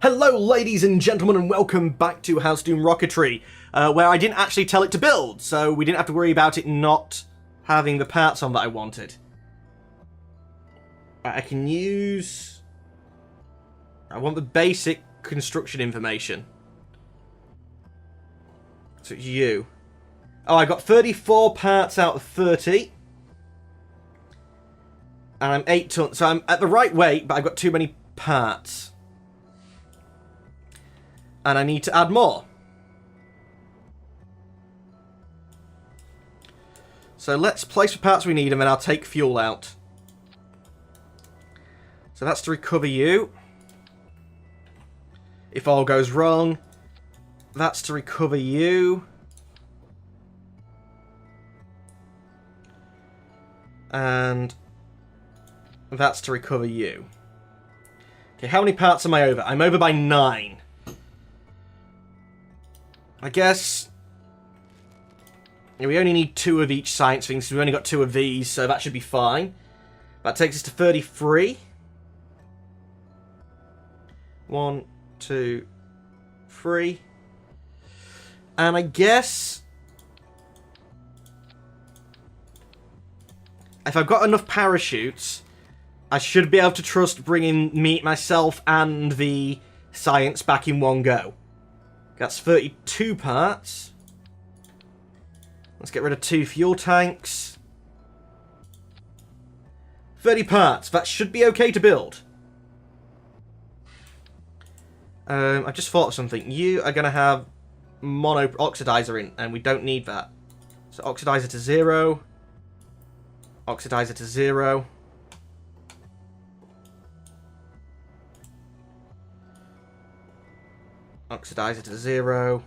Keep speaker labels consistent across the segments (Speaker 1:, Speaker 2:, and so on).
Speaker 1: Hello ladies and gentlemen and welcome back to HouseDoom Rocketry, where I didn't actually tell it to build, so we didn't have to worry about it not having the parts on that I wanted. I can use... I want the basic construction information. So it's you. Oh, I got 34 parts out of 30. And I'm 8 tons, so I'm at the right weight, but I've got too many parts. And I need to add more. So let's place the parts we need and then I'll take fuel out. So that's to recover you. If all goes wrong, that's to recover you. And that's to recover you. Okay, how many parts am I over? I'm over by 9. I guess we only need 2 of each science thing, so we've only got 2 of these, so that should be fine. That takes us to 33. 1, 2, 3. And I guess if I've got enough parachutes, I should be able to trust bringing myself and the science back in one go. That's 32 parts. Let's get rid of 2 fuel tanks. 30 parts. That should be okay to build. I just thought of something. You are going to have mono oxidizer in, and we don't need that. So oxidizer to 0. Oxidizer to 0. Oxidizer to 0.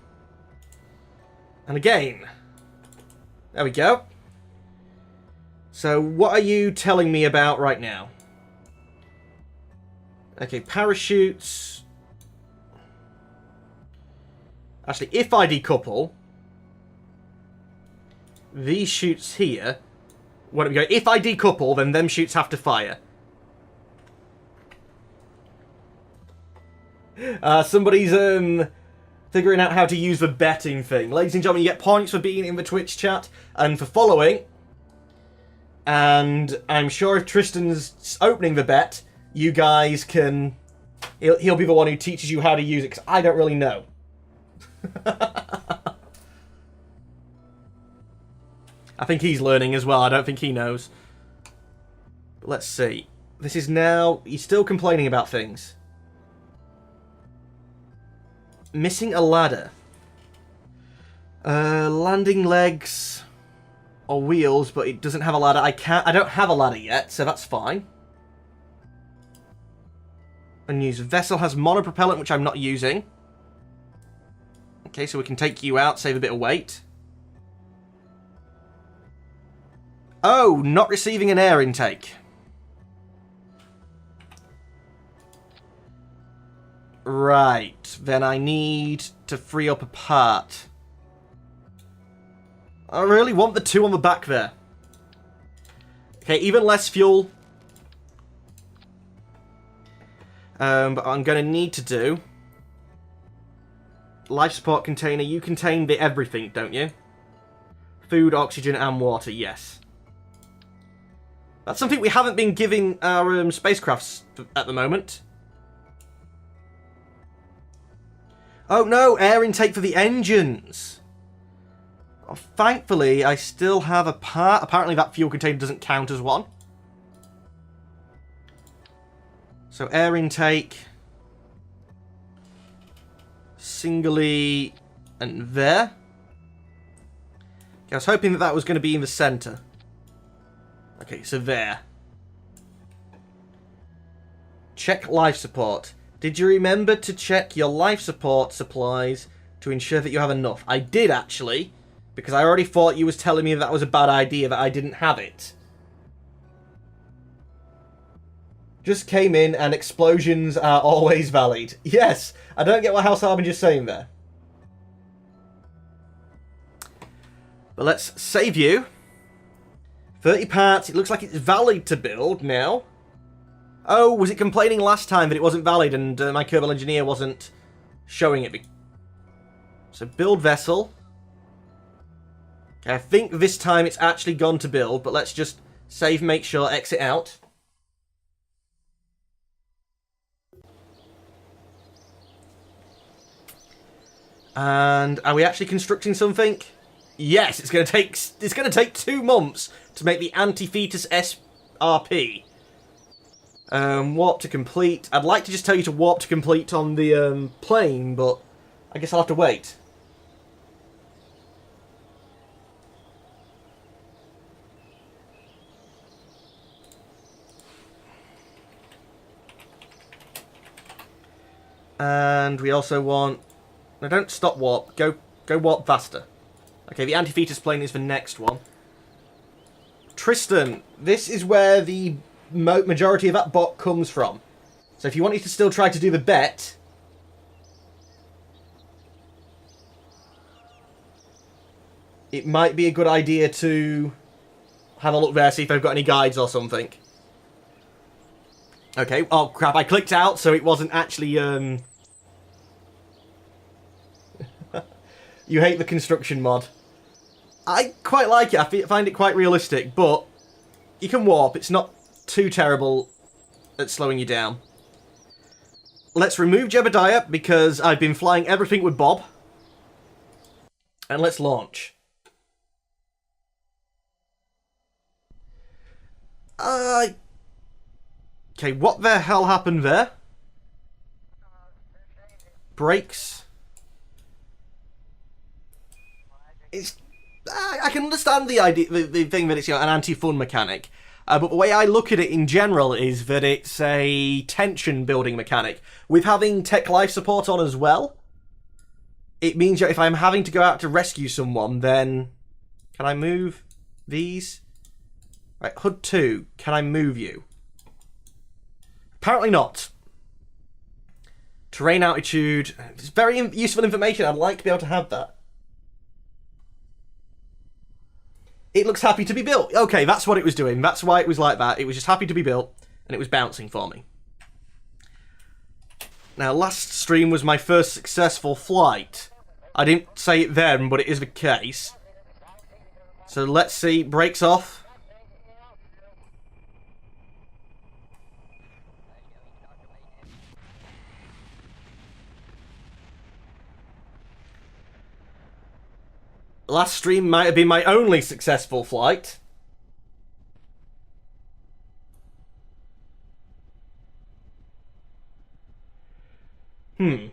Speaker 1: And again. There we go. So what are you telling me about right now? Okay, parachutes. Actually, if I decouple these chutes here, why don't we go? If I decouple, then them chutes have to fire. Somebody's figuring out how to use the betting thing. Ladies and gentlemen, you get points for being in the Twitch chat and for following. And I'm sure if Tristan's opening the bet, you guys can... He'll be the one who teaches you how to use it, because I don't really know. I think he's learning as well. I don't think he knows. But let's see. This is now... He's still complaining about things. Missing a ladder. Landing legs or wheels, but it doesn't have a ladder. I don't have a ladder yet, so that's fine. Unused vessel has monopropellant, which I'm not using. Okay, so we can take you out, save a bit of weight. Oh, not receiving an air intake. Right, then I need to free up a part. I really want the 2 on the back there. Okay, even less fuel. But I'm going to need to do... Life support container. You contain everything, don't you? Food, oxygen, and water, yes. That's something we haven't been giving our spacecrafts at the moment. Oh no, air intake for the engines. Oh, thankfully, I still have a part. Apparently that fuel container doesn't count as one. So air intake. Singly and there. Okay, I was hoping that was going to be in the center. Okay, so there. Check life support. Did you remember to check your life support supplies to ensure that you have enough? I did, actually, because I already thought you was telling me that was a bad idea, that I didn't have it. Just came in, and explosions are always valid. Yes, I don't get what House Harbinger's saying there. But let's save you. 30 parts, it looks like it's valid to build now. Oh, was it complaining last time that it wasn't valid and my Kerbal Engineer wasn't showing it? So build vessel. I think this time it's actually gone to build, but let's just save, make sure, exit out. And are we actually constructing something? Yes, it's going to take 2 months to make the anti-fetus SRP. Warp to complete. I'd like to just tell you to warp to complete on the plane, but I guess I'll have to wait. And we also want... No, don't stop warp. Go warp faster. Okay, the anti-fetus plane is the next one. Tristan, this is where the majority of that bot comes from. So if you want me to still try to do the bet... it might be a good idea to have a look there, see if they've got any guides or something. Okay, oh crap, I clicked out, so it wasn't actually, You hate the construction mod. I quite like it, I find it quite realistic, but you can warp, it's not too terrible at slowing you down. Let's remove Jebediah, because I've been flying everything with Bob. And let's launch. Okay, what the hell happened there? Brakes. It's... I can understand the idea, the thing that it's, you know, an anti-fun mechanic. But the way I look at it in general is that it's a tension building mechanic. With having tech life support on as well, it means that if I'm having to go out to rescue someone, then... Can I move these? Right, HUD 2, can I move you? Apparently not. Terrain altitude. It's very useful information. I'd like to be able to have that. It looks happy to be built. Okay, that's what it was doing. That's why it was like that. It was just happy to be built, and it was bouncing for me. Now, last stream was my first successful flight. I didn't say it then, but it is the case. So let's see. Brakes off. Last stream might have been my only successful flight. I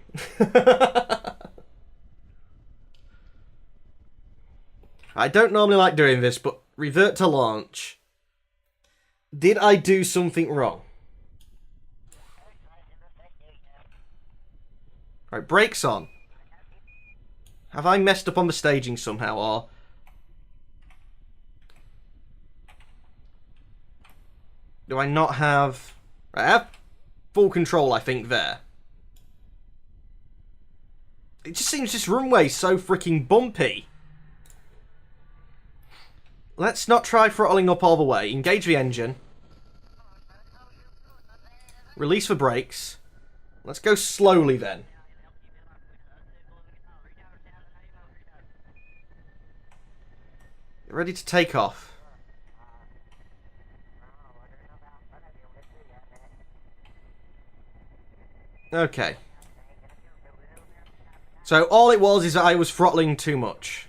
Speaker 1: don't normally like doing this, but revert to launch. Did I do something wrong? Right, brakes on. Have I messed up on the staging somehow, or... Do I not have... I have full control, I think, there. It just seems this runway so freaking bumpy. Let's not try throttling up all the way. Engage the engine. Release the brakes. Let's go slowly, then. Ready to take off. Okay. So all it was is that I was throttling too much.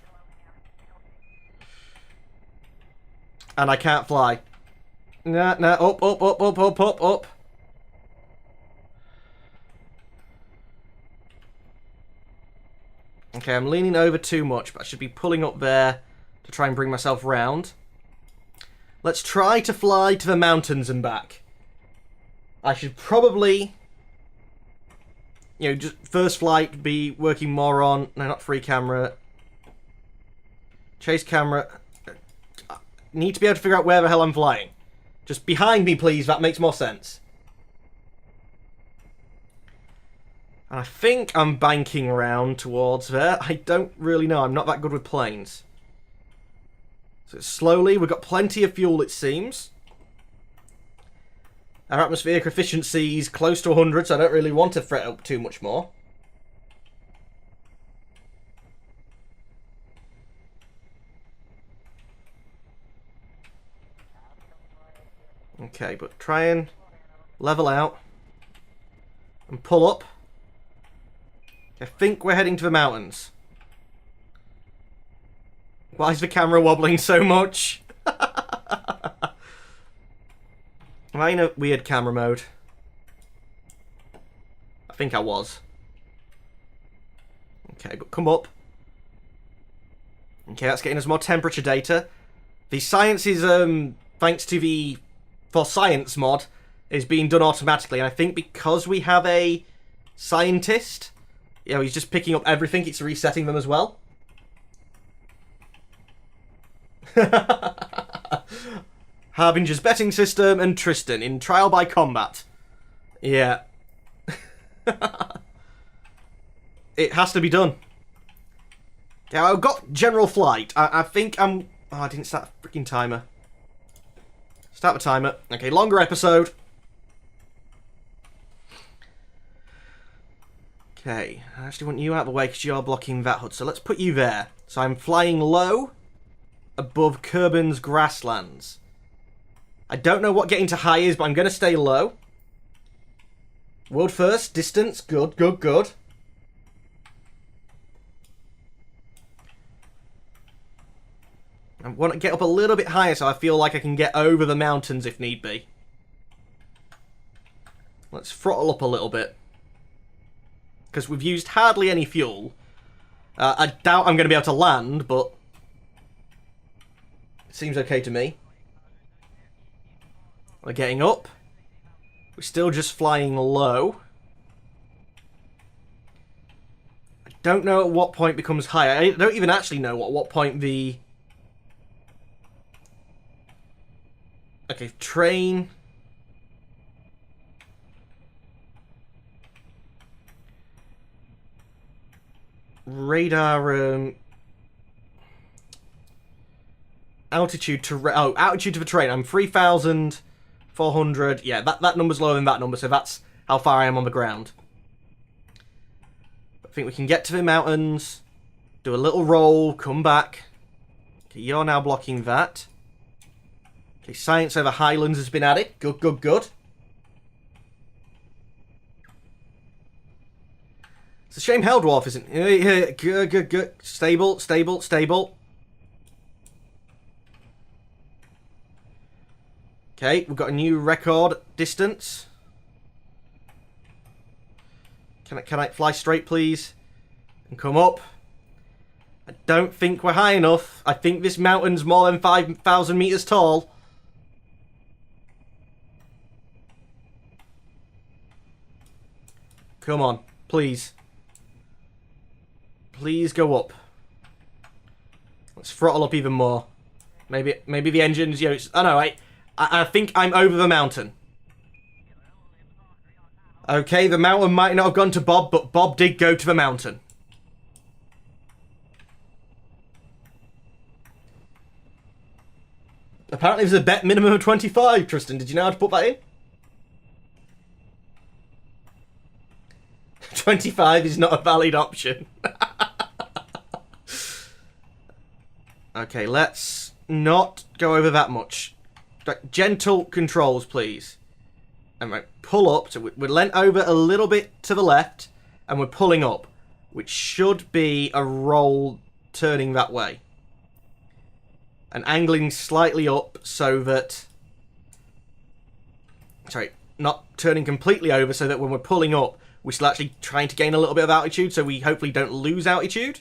Speaker 1: And I can't fly. Nah, up, up, up, up, up, up, up. Okay, I'm leaning over too much, but I should be pulling up there to try and bring myself round. Let's try to fly to the mountains and back. I should probably, you know, just first flight be working more on, no, not free camera, chase camera. Need to be able to figure out where the hell I'm flying. Just behind me, please, that makes more sense. And I think I'm banking around towards there. I don't really know, I'm not that good with planes. So slowly, we've got plenty of fuel, it seems. Our atmospheric efficiency is close to 100, so I don't really want to fret up too much more. Okay, but try and level out and pull up. I think we're heading to the mountains. Why is the camera wobbling so much? Am I in a weird camera mode? I think I was. Okay, but come up. Okay, that's getting us more temperature data. The science is, thanks to the For Science mod, is being done automatically. And I think because we have a scientist, you know, he's just picking up everything. It's resetting them as well. Harbinger's betting system and Tristan in Trial by Combat. Yeah. It has to be done. Yeah, I've got general flight. I think I'm... Oh, I didn't start a freaking timer. Start the timer. Okay, longer episode. Okay, I actually want you out of the way because you're blocking that HUD. So let's put you there. So I'm flying low above Kerbin's grasslands. I don't know what getting to high is, but I'm going to stay low. World first, distance, good, good, good. I want to get up a little bit higher so I feel like I can get over the mountains if need be. Let's throttle up a little bit. Because we've used hardly any fuel. I doubt I'm going to be able to land, but it seems okay to me. We're getting up. We're still just flying low. I don't know at what point becomes higher. I don't even actually know at what point the... Okay, train. Radar, altitude to... Oh, altitude to the train. I'm 3,400. Yeah, that number's lower than that number, so that's how far I am on the ground. I think we can get to the mountains, do a little roll, come back. Okay, you're now blocking that. Okay, science over Highlands has been added. Good, good, good. It's a shame Helldwarf isn't... Good, good, good. Stable, stable, stable. Okay, we've got a new record distance. Can I fly straight, please? And come up. I don't think we're high enough. I think this mountain's more than 5,000 meters tall. Come on, please. Please go up. Let's throttle up even more. Maybe the engine's... You know, oh no, I think I'm over the mountain. Okay, the mountain might not have gone to Bob, but Bob did go to the mountain. Apparently there's a bet minimum of 25, Tristan. Did you know how to put that in? 25 is not a valid option. Okay, let's not go over that much. Gentle controls, please. And right, pull up. So we're leant over a little bit to the left, and we're pulling up, which should be a roll turning that way. And angling slightly up so that... Sorry, not turning completely over so that when we're pulling up, we're still actually trying to gain a little bit of altitude, so we hopefully don't lose altitude.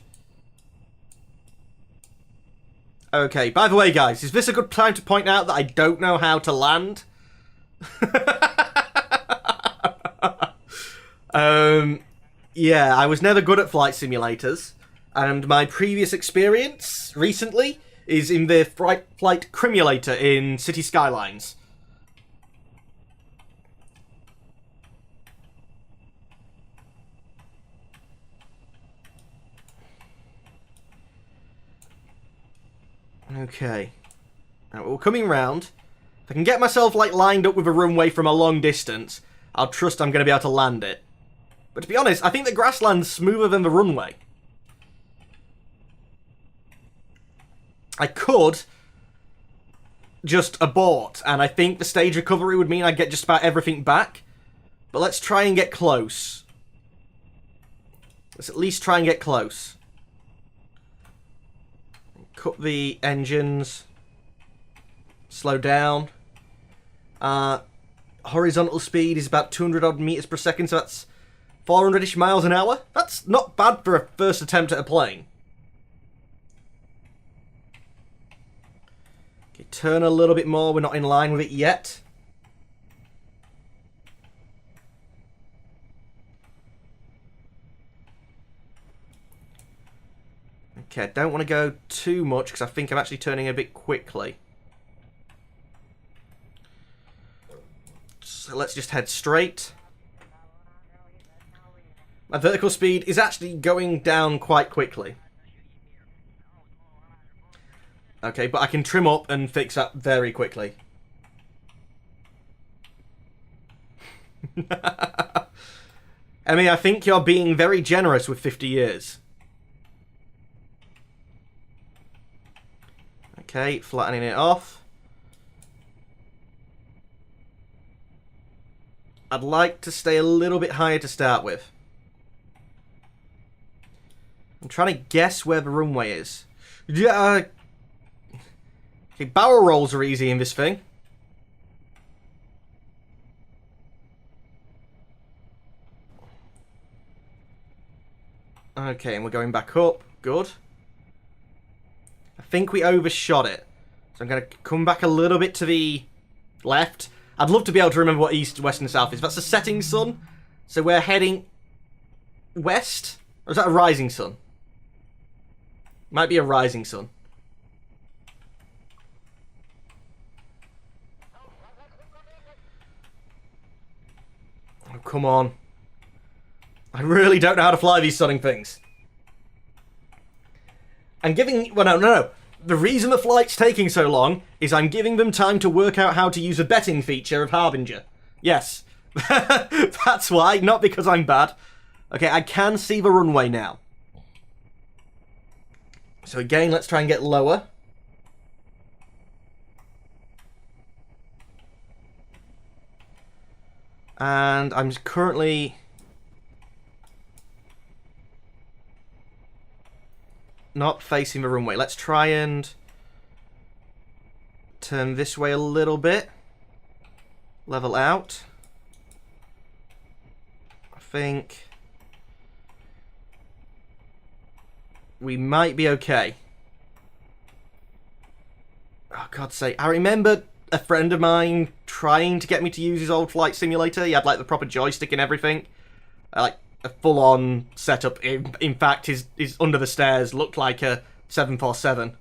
Speaker 1: Okay, by the way, guys, is this a good time to point out that I don't know how to land? Yeah, I was never good at flight simulators, and my previous experience recently is in the flight crimulator in City Skylines. Okay. Now, we're coming round. If I can get myself, like, lined up with a runway from a long distance, I'll trust I'm going to be able to land it. But to be honest, I think the grassland's smoother than the runway. I could just abort, and I think the stage recovery would mean I'd get just about everything back. But let's try and get close. Let's at least try and get close. Cut the engines. Slow down. Horizontal speed is about 200 odd meters per second, so that's 400-ish miles an hour. That's not bad for a first attempt at a plane. Okay, turn a little bit more. We're not in line with it yet. Okay, I don't want to go too much because I think I'm actually turning a bit quickly. So let's just head straight. My vertical speed is actually going down quite quickly. Okay, but I can trim up and fix that very quickly. Emmy, I think you're being very generous with 50 years. Okay, flattening it off. I'd like to stay a little bit higher to start with. I'm trying to guess where the runway is. Yeah. Okay, barrel rolls are easy in this thing. Okay, and we're going back up. Good. I think we overshot it. So I'm going to come back a little bit to the left. I'd love to be able to remember what east, west, and south is. That's the setting sun. So we're heading west. Or is that a rising sun? Might be a rising sun. Oh, come on. I really don't know how to fly these sunning things. I'm giving... Well, no. The reason the flight's taking so long is I'm giving them time to work out how to use a betting feature of Harbinger. Yes. That's why, not because I'm bad. Okay, I can see the runway now. So again, let's try and get lower. And I'm currently... not facing the runway. Let's try and turn this way a little bit. Level out. I think we might be okay. Oh, God's sake. I remember a friend of mine trying to get me to use his old flight simulator. He had like the proper joystick and everything. Like a full-on setup. In fact, his under the stairs looked like a 747.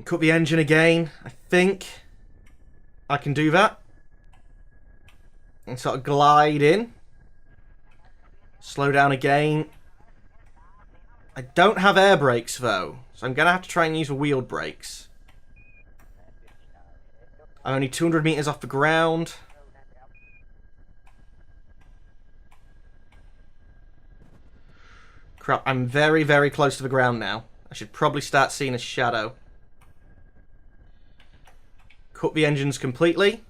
Speaker 1: Cut the engine again. I think I can do that. And sort of glide in. Slow down again. I don't have air brakes, though. So I'm going to have to try and use the wheeled brakes. I'm only 200 meters off the ground. Crap, I'm very, very close to the ground now. I should probably start seeing a shadow. Cut the engines completely.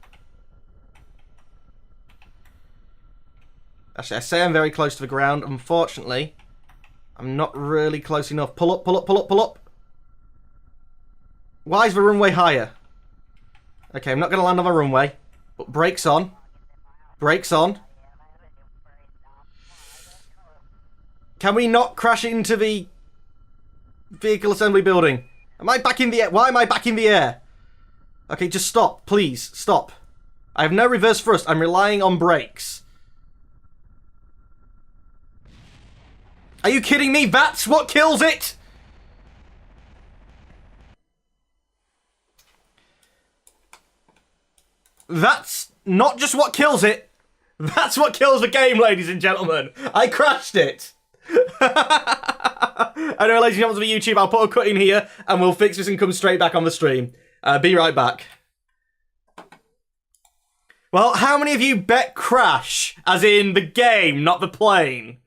Speaker 1: Actually, I say I'm very close to the ground. Unfortunately, I'm not really close enough. Pull up, pull up, pull up, pull up. Why is the runway higher? Okay, I'm not going to land on the runway. But brakes on. Brakes on. Can we not crash into the vehicle assembly building? Am I back in the air? Why am I back in the air? Okay, just stop. Please, stop. I have no reverse thrust. I'm relying on brakes. Are you kidding me? That's what kills it? That's not just what kills it. That's what kills the game, ladies and gentlemen. I crashed it. Anyway, ladies and gentlemen, to the YouTube, I'll put a cut in here and we'll fix this and come straight back on the stream. Be right back. Well, how many of you bet crash? As in the game, not the plane.